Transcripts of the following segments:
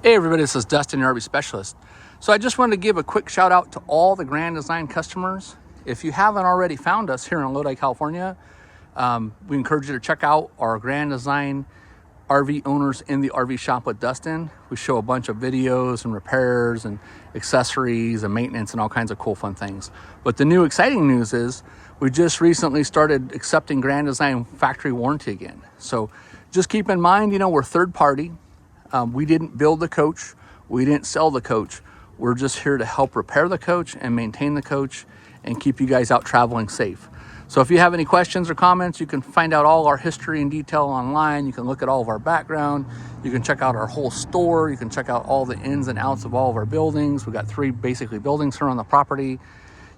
Hey everybody, this is Dustin, your RV specialist. So I just wanted to give a quick shout out to all the Grand Design customers. If you haven't already found us here in Lodi, California, we encourage you to check out our Grand Design RV owners in the RV shop with Dustin. We show a bunch of videos and repairs and accessories and maintenance and all kinds of cool fun things. But the new exciting news is we just recently started accepting Grand Design factory warranty again. So just keep in mind, we're third party. We didn't build the coach. We didn't sell the coach. We're just here to help repair the coach and maintain the coach and keep you guys out traveling safe. So if you have any questions or comments, you can find out all our history and detail online. You can look at all of our background. You can check out our whole store. You can check out all the ins and outs of all of our buildings. We've got 3 basically buildings here on the property.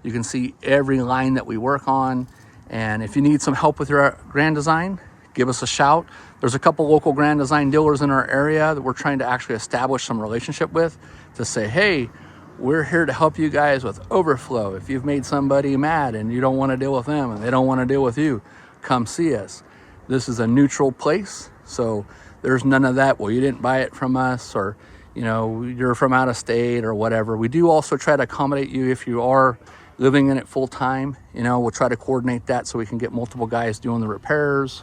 You can see every line that we work on. And if you need some help with your Grand Design, give us a shout. There's a couple local Grand Design dealers in our area that we're trying to actually establish some relationship with to say, hey, we're here to help you guys with overflow. If you've made somebody mad and you don't want to deal with them and they don't want to deal with you, come see us. This is a neutral place, so there's none of that, well, you didn't buy it from us, or you're from out of state or whatever. We do also try to accommodate you if you are living in it full time. We'll try to coordinate that so we can get multiple guys doing the repairs,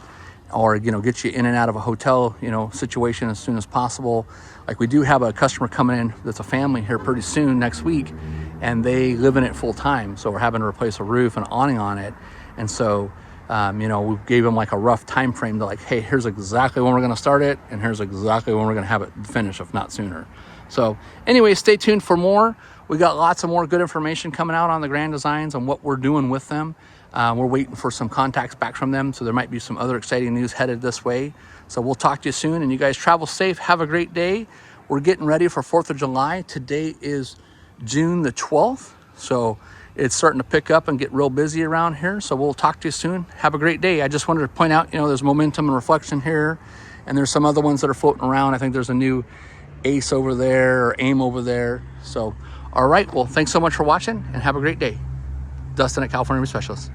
or get you in and out of a hotel situation as soon as possible. Like, we do have a customer coming in that's a family here pretty soon next week, and they live in it full time, so we're having to replace a roof and awning on it. And so we gave them like a rough time frame to, like, hey, here's exactly when we're going to start it, and here's exactly when we're going to have it finished, if not sooner. So anyway, stay tuned for more. We got lots of more good information coming out on the Grand Designs and what we're doing with them. We're waiting for some contacts back from them, so there might be some other exciting news headed this way. So we'll talk to you soon, and you guys travel safe. Have a great day. We're getting ready for 4th of July. Today is June the 12th, so it's starting to pick up and get real busy around here. So we'll talk to you soon. Have a great day. I just wanted to point out, there's momentum and reflection here, and there's some other ones that are floating around. I think there's a new Ace over there or AIM over there. So, all right. Well, thanks so much for watching, and have a great day. Dustin at California Specialist.